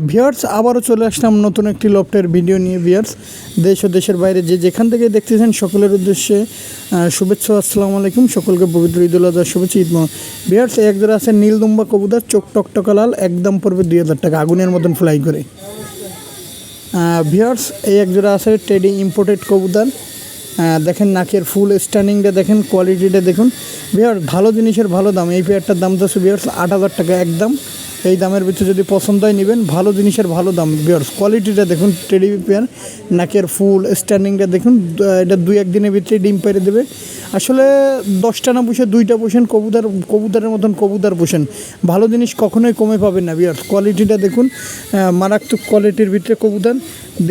Viewers আবারও চলে আসলাম নতুন একটি লফটের ভিডিও নিয়ে। ভিউয়ার্স দেশ ও দেশের বাইরে যে যেখান থেকে দেখতেছেন সকলের উদ্দেশ্যে শুভেচ্ছা, আসসালামু আলাইকুম। সকলকে পবিত্র ঈদুল আজহার শুভেচ্ছা, ঈদ মোবারক। ভিউয়ার্স এক জোড়া আছে নীলদুম্বা কবুতর, চোখ টকটকা লাল, একদম পড়বে 2000 টাকা, আগুনের মতন ফ্লাই করে। ভিউয়ার্স এই এক জোড়া আছে টেডি ইম্পোর্টেড কবুতর। দেখেন নাকের ফুল স্ট্যান্ডিংটা দেখেন, কোয়ালিটিটা দেখুন। ভিউয়ার্স ভালো জিনিসের ভালো দাম। এই পেয়ারটার দাম তো ভিউয়ার্স 8000 টাকা একদম। এই দামের ভিতরে যদি পছন্দ হয় নেবেন, ভালো জিনিসের ভালো দাম। ভিউয়ার্স কোয়ালিটিটা দেখুন, টেডি পেয়ার, নাকের ফুল স্ট্যান্ডিংটা দেখুন। এটা 2-1 দিনের ভিতরে ডিম পেরে দেবে। আসলে 10টা না পুষে 2টা পোষেন, কবুতরের মতন কবুতর পোষেন। ভালো জিনিস কখনোই কমে পাবেন না। ভিউয়ার্স কোয়ালিটিটা দেখুন, মারাত্মক কোয়ালিটির ভিতরে কবুতর।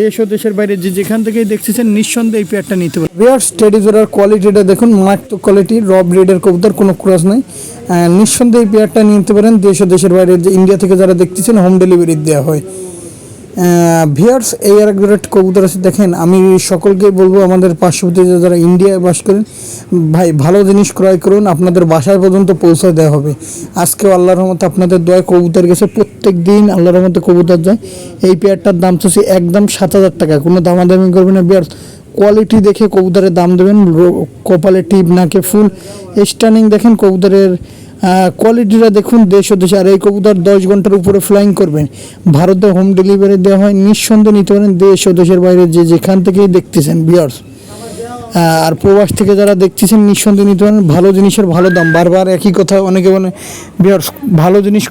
দেশ ও দেশের বাইরে যে যেখান থেকেই দেখতেছেন নিঃসন্দেহে এই পেয়ারটা নিতে পারেন। ভিউয়ার্স টেডি জোড়ার কোয়ালিটিটা দেখুন, মারাত্মক কোয়ালিটি, র ব্রিডের কবুতর, কোনো ক্রস নাই। নিঃসন্দেহে এই পেয়ারটা নিতে পারেন। দেশ ও দেশের বাইরে যে ইন্ডিয়া থেকে যারা দেখতেছেন হোম ডেলিভারি দেওয়া হয়। ভিউয়ার্স এই আর এক কবুতর আছে দেখেন। আমি সকলকেই বলবো, আমাদের পার্শ্ববর্তী যারা ইন্ডিয়ায় বাস করেন, ভাই ভালো জিনিস ক্রয় করুন, আপনাদের বাসায় পর্যন্ত পৌঁছে দেওয়া হবে। আজকেও আল্লাহর রহমতে আপনাদের দয়া কবুতর গেছে, প্রত্যেক দিন আল্লাহর রহমতে কবুতর যায়। এই পেয়ারটার দাম চাচ্ছি একদম 7000 টাকা, কোনো দামাদামি করবেন না। ভিউয়ার্স কোয়ালিটি দেখে কবুতরের দাম দেবেন। কপালে টিপ, নাকে ফুল স্টার্নিং দেখেন, কবুতরের কোয়ালিটিটা দেখুন। দেশ ও দেশে আর এই কবুতর 10 ঘন্টার উপরে ফ্লাইং করবেন। ভারতে হোম ডেলিভারি দেওয়া হয়, নিঃসন্দেহে নিতে পারেন। দেশ ও দেশের বাইরে যে যেখান থেকেই দেখতেছেন ভিউয়ার্স, আর প্রবাস থেকে যারা দেখতেছেন নিঃসন্দেহে নিতে পারেন। ভালো জিনিসের ভালো দাম। বারবার একই কথা অনেকে বলে, ভিউয়ার্স ভালো জিনিস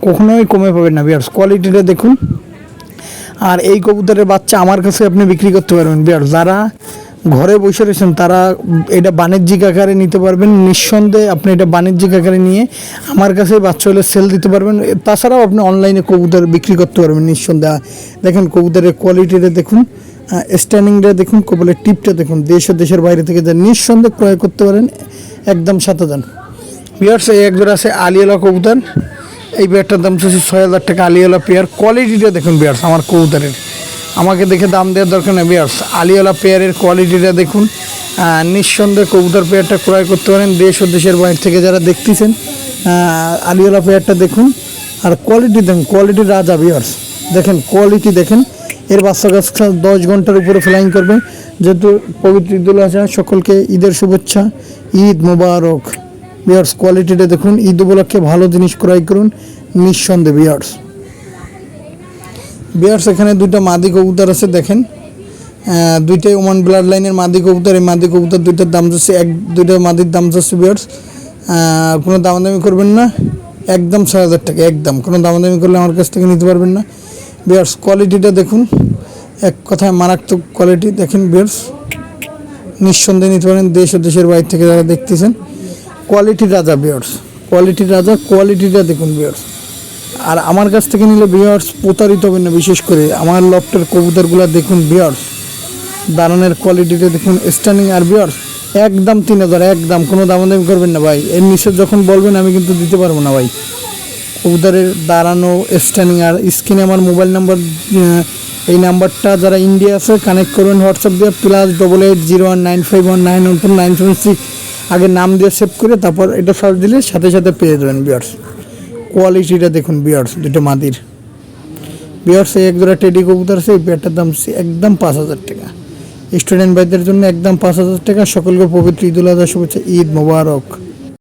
কখনোই কমে পাবেন না। ভিউয়ার্স কোয়ালিটিটা দেখুন। আর এই কবুতরের বাচ্চা আমার কাছে আপনি বিক্রি করতে পারবেন। ভিউয়ার্স যারা ঘরে বসে রয়েছেন তারা এটা বাণিজ্যিক আকারে নিতে পারবেন। নিঃসন্দেহে আপনি এটা বাণিজ্যিক আকারে নিয়ে আমার কাছে বাচ্চা হলে সেল দিতে পারবেন। তাছাড়াও আপনি অনলাইনে কবুতর বিক্রি করতে পারবেন নিঃসন্দেহে। দেখেন কবুতরের কোয়ালিটিটা দেখুন, স্ট্যান্ডিংটা দেখুন, কপালের টিপটা দেখুন। দেশ ও দেশের বাইরে থেকে যা নিঃসন্দেহে ক্রয় করতে পারেন একদম 7000। ভিউয়ার্স এই একজোড়া আছে আলিয়ালা কবুতর। এই পেয়ারটার দাম চাচ্ছি 6000 টাকা, আলিয়ালা পেয়ার। কোয়ালিটিটা দেখুন ভিউয়ার্স, আমার কবুতরের আমাকে দেখে দাম দেওয়ার দরকার নেই। ভিউয়ার্স আলিওয়ালা পেয়ারের কোয়ালিটিটা দেখুন। নিঃসন্দেহে কবুতর পেয়ারটা ক্রয় করতে পারেন। দেশ ও দেশের বাইরে থেকে যারা দেখতেছেন আলিওয়ালা পেয়ারটা দেখুন। আর কোয়ালিটি দেখুন, কোয়ালিটি রাজা। ভিউয়ার্স দেখেন কোয়ালিটি দেখেন। এর বাচ্চা কাচ্চা 10 ঘন্টার উপরে ফ্লাইং করবে। যেহেতু পবিত্র ঈদুল আজহা, সকলকে ঈদের শুভেচ্ছা, ঈদ মোবারক। ভিউয়ার্স কোয়ালিটিটা দেখুন। ঈদ উপলক্ষে ভালো জিনিস ক্রয় করুন নিঃসন্দেহে। ভিউয়ার্স এখানে 2টা মাদি কবুতর আছে দেখেন, 2টাই ওমান ব্লাড লাইনের মাদি কবুতর। এই মাদি কবুতর 2টার দাম যাচ্ছে 2টা মাদির দাম যাচ্ছে ভিউয়ার্স, কোনো দামাদামি করবেন না, একদম 6000 টাকা একদম। কোনো দামাদামি করলে আমার কাছ থেকে নিতে পারবেন না। ভিউয়ার্স কোয়ালিটিটা দেখুন, এক কথায় মারাত্মক কোয়ালিটি দেখেন। ভিউয়ার্স নিঃসন্দেহে নিতে পারেন। দেশ ও দেশের বাইরে থেকে যারা দেখতেছেন, কোয়ালিটি রাজা। ভিউয়ার্স কোয়ালিটি রাজা, কোয়ালিটিটা দেখুন ভিউয়ার্স। আর আমার কাছ থেকে নিলে ভিউয়ার্স প্রতারিত হবেন না। বিশেষ করে আমার লফটের কবুতরগুলো দেখুন ভিউয়ার্স, দাঁড়ানোর কোয়ালিটিটা দেখুন, স্ট্যান্ডিং। আর ভিউয়ার্স একদম 3000 একদম, কোনো দামাদামি করবেন না ভাই। এর নিচে যখন বলবেন আমি কিন্তু দিতে পারবো না ভাই। কবুতরের দাঁড়ানো, স্ট্যান্ডিং। আর স্ক্রিনে আমার মোবাইল নাম্বার, এই নাম্বারটা যারা ইন্ডিয়া আছে কানেক্ট করবেন হোয়াটসঅ্যাপ দিয়ে, +88 0195191497 আগে নাম দিয়ে সেভ করে তারপর এটা সার্চ দিলে সাথে সাথে পেয়ে যাবেন। ভিউয়ার্স কোয়ালিটিটা দেখুন ভিউয়ার্স, 2টা মাদির। ভিউয়ার্স এই একজোড়া টেডি কবুতর আছে। এই পেয়ারটার দাম একদম 5000 টাকা। স্টুডেন্ট ভাইদের জন্য একদম 5000 টাকা। সকলকে পবিত্র ঈদুল আজহা শুভেচ্ছা, ঈদ মোবারক।